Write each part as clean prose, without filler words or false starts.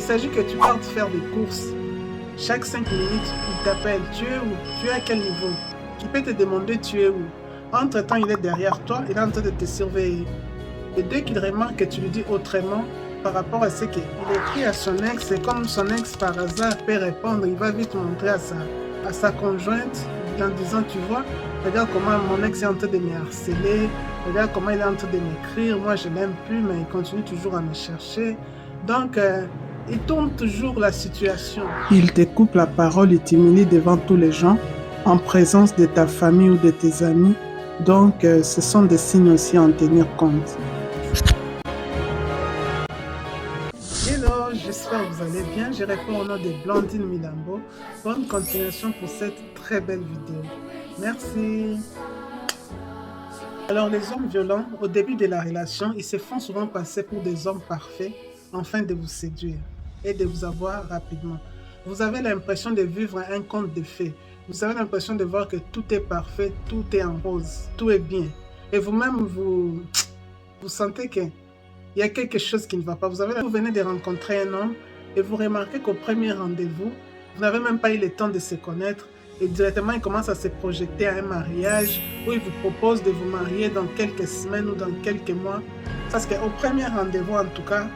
s'agit que tu partes faire des courses. Chaque 5 minutes, il t'appelle. Tu es où? Tu es à quel niveau? Il peut te demander tu es où. Entre-temps, il est derrière toi, il est en train de te surveiller. Et dès qu'il remarque que tu lui dis autrement par rapport à ce qu'il écrit à son ex, c'est comme son ex par hasard peut répondre, il va vite montrer à sa conjointe en disant, tu vois, regarde comment mon ex est en train de me harceler, regarde comment il est en train de m'écrire, moi je l'aime plus, mais il continue toujours à me chercher. Donc, il tourne toujours la situation. Il te coupe la parole, il t'humilie devant tous les gens, en présence de ta famille ou de tes amis. Donc, ce sont des signes aussi à en tenir compte. Hello, j'espère que vous allez bien. Je réponds au nom de Blandine Milambo. Bonne continuation pour cette très belle vidéo. Merci. Alors, les hommes violents, au début de la relation, ils se font souvent passer pour des hommes parfaits afin de vous séduire et de vous avoir rapidement. Vous avez l'impression de vivre un conte de fées. Vous avez l'impression de voir que tout est parfait, tout est en rose, tout est bien. Et vous-même, vous sentez qu'il y a quelque chose qui ne va pas. Vous venez de rencontrer un homme et vous remarquez qu'au premier rendez-vous, vous n'avez même pas eu le temps de se connaître et directement, il commence à se projeter à un mariage où il vous propose de vous marier dans quelques semaines ou dans quelques mois. Parce qu'au premier rendez-vous, en tout cas,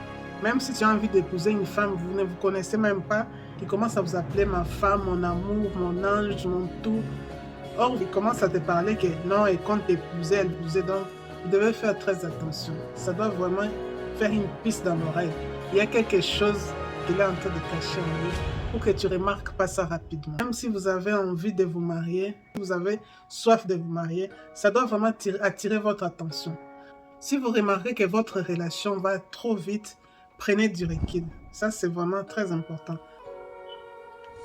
même si tu as envie d'épouser une femme, vous ne vous connaissez même pas, il commence à vous appeler ma femme, mon amour, mon ange, mon tout. Or, il commence à te parler que non, et compte t'épouser, elle épouser. Donc, vous devez faire très attention. Ça doit vraiment faire une piste dans l'oreille. Il y a quelque chose qu'il est en train de cacher en lui pour que tu ne remarques pas ça rapidement. Même si vous avez envie de vous marier, vous avez soif de vous marier, ça doit vraiment attirer votre attention. Si vous remarquez que votre relation va trop vite, prenez du recul. Ça, c'est vraiment très important.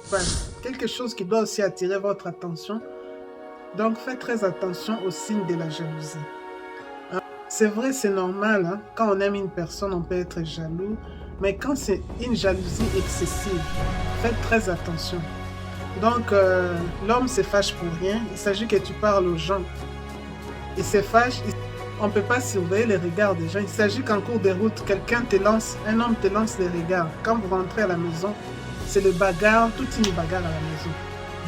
Enfin, quelque chose qui doit aussi attirer votre attention. Donc, faites très attention aux signes de la jalousie. C'est vrai, c'est normal. Hein? Quand on aime une personne, on peut être jaloux. Mais quand c'est une jalousie excessive, faites très attention. Donc, l'homme se fâche pour rien. Il s'agit que tu parles aux gens. Il se fâche. On ne peut pas surveiller les regards des gens. Il s'agit qu'en cours de route, un homme te lance les regards. Quand vous rentrez à la maison, c'est le bagarre, toute une bagarre à la maison.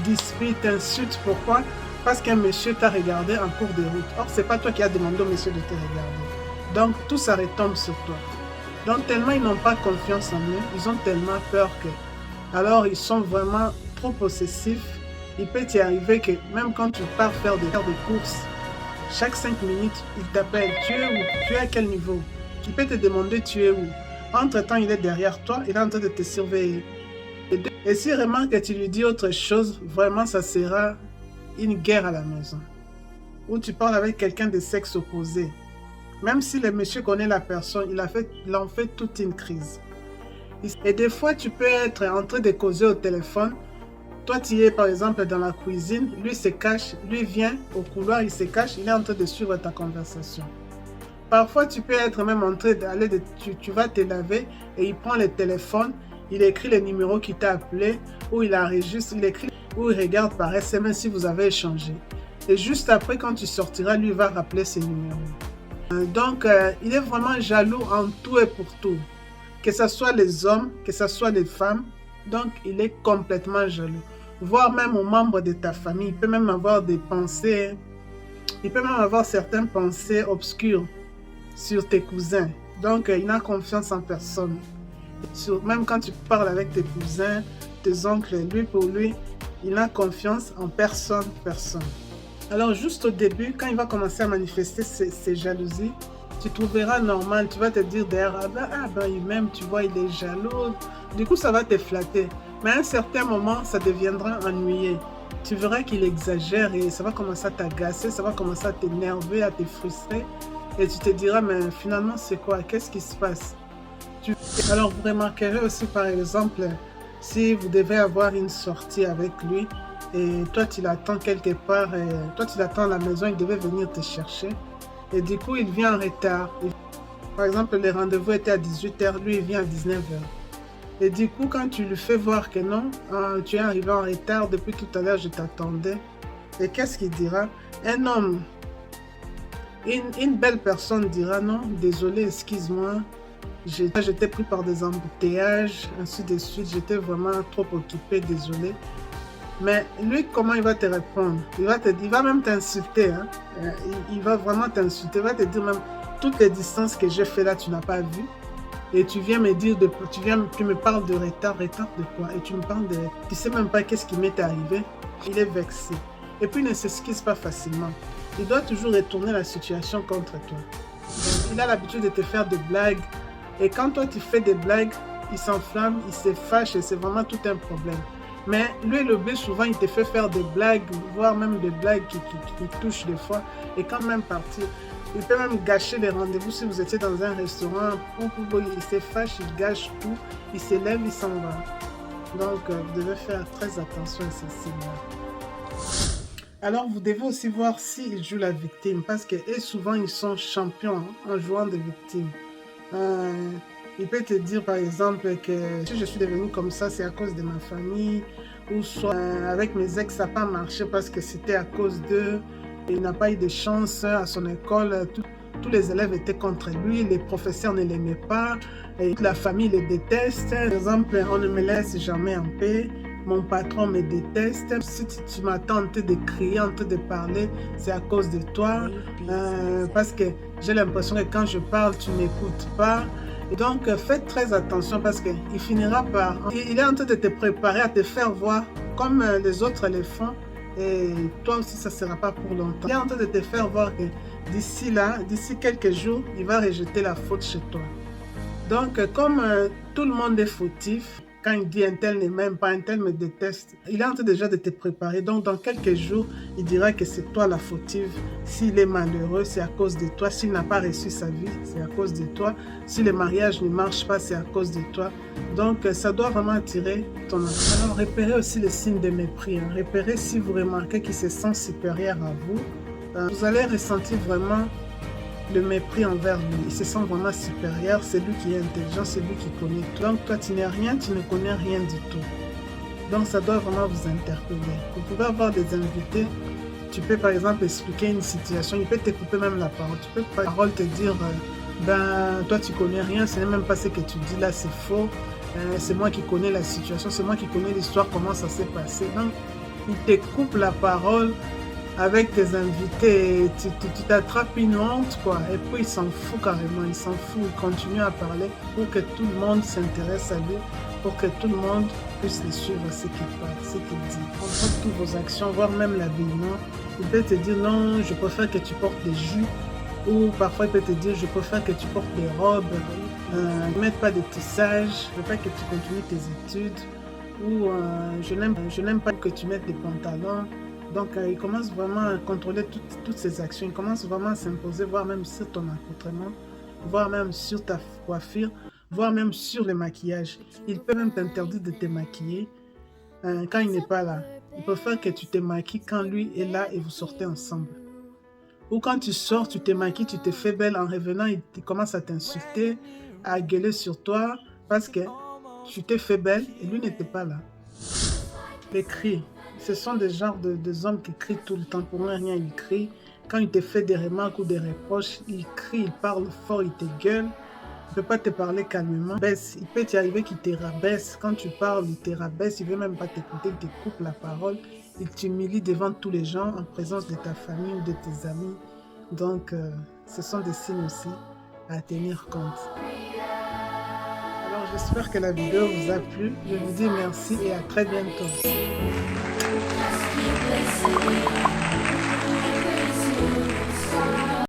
Dispute, insulte, pourquoi? Parce qu'un monsieur t'a regardé en cours de route. Or, ce n'est pas toi qui as demandé au monsieur de te regarder. Donc, tout ça retombe sur toi. Donc, tellement ils n'ont pas confiance en eux, ils ont tellement peur que... Alors, ils sont vraiment trop possessifs. Il peut y arriver que même quand tu pars faire des courses, chaque 5 minutes, il t'appelle. Tu es où? Tu es à quel niveau? Il peut te demander tu es où. Entre-temps, il est derrière toi, il est en train de te surveiller. Et s'il remarque que tu lui dis autre chose, vraiment, ça sera une guerre à la maison. Ou tu parles avec quelqu'un de sexe opposé. Même si le monsieur connaît la personne, il en fait toute une crise. Et des fois, tu peux être en train de causer au téléphone. Toi, tu es par exemple dans la cuisine, lui se cache, lui vient au couloir, il se cache, il est en train de suivre ta conversation. Parfois, tu peux être même en train d'aller, tu vas te laver et il prend le téléphone, il écrit le numéro qui t'a appelé, ou il enregistre, il écrit, ou il regarde par SMS si vous avez échangé. Et juste après, quand tu sortiras, lui va rappeler ses numéros. Donc, il est vraiment jaloux en tout et pour tout. Que ce soit les hommes, que ce soit les femmes. Donc, il est complètement jaloux. Voire même aux membres de ta famille. Il peut même avoir des pensées. Il peut même avoir certaines pensées obscures sur tes cousins. Donc, il n'a confiance en personne. Même quand tu parles avec tes cousins, tes oncles, lui pour lui, il n'a confiance en personne. Alors, juste au début, quand il va commencer à manifester ses jalousies, tu trouveras normal, tu vas te dire derrière, il m'aime, tu vois, il est jaloux. Du coup, ça va te flatter. Mais à un certain moment, ça deviendra ennuyé. Tu verras qu'il exagère et ça va commencer à t'agacer, ça va commencer à t'énerver, à te frustrer. Et tu te diras, mais finalement, c'est quoi? Qu'est-ce qui se passe? Alors, vous remarquerez aussi, par exemple, si vous devez avoir une sortie avec lui et toi, tu l'attends quelque part, et toi, tu l'attends à la maison, il devait venir te chercher. Et du coup, il vient en retard. Par exemple, le rendez-vous était à 18 h, lui, il vient à 19 h. Et du coup, quand tu lui fais voir que non, tu es arrivé en retard, depuis tout à l'heure, je t'attendais. Et qu'est-ce qu'il dira? Un homme, une belle personne dira non, désolé, excuse-moi, J'étais pris par des embouteillages, ainsi de suite. J'étais vraiment trop occupé, désolé. Mais lui, comment il va te répondre? Il va même t'insulter. Hein? Il va vraiment t'insulter. Il va te dire même, toutes les distances que j'ai fait là, tu n'as pas vu. Et tu viens me dire, tu me parles de retard de quoi? Et tu me parles de... Tu sais même pas qu'est-ce qui m'est arrivé. Il est vexé. Et puis il ne s'excuse pas facilement. Il doit toujours retourner la situation contre toi. Donc, il a l'habitude de te faire des blagues. Et quand toi tu fais des blagues, il s'enflamme, il se fâche et c'est vraiment tout un problème. Mais lui, le B, souvent, il te fait faire des blagues, voire même des blagues qui touchent des fois. Et quand même partir, il peut même gâcher les rendez-vous si vous étiez dans un restaurant. Il se fâche, il gâche tout, il se lève, il s'en va. Donc, vous devez faire très attention à ces signes-là. Alors, vous devez aussi voir s'il joue la victime, parce que souvent, ils sont champions en jouant de victime. Il peut te dire par exemple que si je suis devenue comme ça, c'est à cause de ma famille, ou soit avec mes ex, ça n'a pas marché parce que c'était à cause d'eux, il n'a pas eu de chance à son école, tous les élèves étaient contre lui, les professeurs ne l'aimaient pas, et toute la famille le déteste. Par exemple, on ne me laisse jamais en paix, mon patron me déteste, si tu m'attends en train de crier, en train de parler, c'est à cause de toi, parce que j'ai l'impression que quand je parle, tu n'écoutes pas. Et donc, faites très attention parce qu'il finira par... Il est en train de te préparer à te faire voir comme les autres le font. Et toi aussi, ça ne sera pas pour longtemps. Il est en train de te faire voir que d'ici quelques jours, il va rejeter la faute chez toi. Donc, comme tout le monde est fautif, quand il dit un tel ne m'aime pas, un tel me déteste, il est en train déjà de te préparer. Donc, dans quelques jours, il dira que c'est toi la fautive. S'il est malheureux, c'est à cause de toi. S'il n'a pas reçu sa vie, c'est à cause de toi. Si le mariage ne marche pas, c'est à cause de toi. Donc, ça doit vraiment attirer ton attention. Alors, repérez aussi les signes de mépris. Hein. Repérez si vous remarquez qu'il se sent supérieur à vous. Vous allez ressentir vraiment le mépris envers lui. Il se sent vraiment supérieur, c'est lui qui est intelligent, c'est lui qui connaît tout. Donc toi tu n'es rien, tu ne connais rien du tout. Donc ça doit vraiment vous interpeller. Vous pouvez avoir des invités, tu peux par exemple expliquer une situation, il peut te couper même la parole. Tu peux par parole te dire, ben toi tu connais rien, ce n'est même pas ce que tu dis là, c'est faux. C'est moi qui connais la situation, c'est moi qui connais l'histoire, comment ça s'est passé. Donc il te coupe la parole avec tes invités, tu t'attrapes une honte, quoi. Et puis il s'en fout carrément, il s'en fout, il continue à parler pour que tout le monde s'intéresse à lui, pour que tout le monde puisse le suivre ce qu'il parle, ce qu'il dit. Contre toutes vos actions, voire même l'habillement, il peut te dire non, je préfère que tu portes des jupes, ou parfois il peut te dire je préfère que tu portes des robes, ne mette pas de tissage, je veux pas que tu continues tes études, ou je n'aime pas que tu mettes des pantalons. Donc, il commence vraiment à contrôler toutes ces actions. Il commence vraiment à s'imposer, voire même sur ton accoutrement, voire même sur ta coiffure, voire même sur le maquillage. Il peut même t'interdire de te maquiller quand il n'est pas là. Il préfère que tu te maquilles quand lui est là et vous sortez ensemble. Ou quand tu sors, tu te maquilles, tu te fais belle. En revenant, il commence à t'insulter, à gueuler sur toi parce que tu t'es fait belle et lui n'était pas là. Les cris. Ce sont des genres de hommes qui crient tout le temps. Pour moi, rien, ils crient. Quand il te fait des remarques ou des reproches, il crie, il parle fort, il te gueule. Il ne peut pas te parler calmement. Il peut t'y arriver qu'il te rabaisse. Quand tu parles, il te rabaisse. Il ne veut même pas t'écouter, il te coupe la parole. Il t'humilie devant tous les gens, en présence de ta famille ou de tes amis. Donc, ce sont des signes aussi à tenir compte. Alors, j'espère que la vidéo vous a plu. Je vous dis merci et à très bientôt.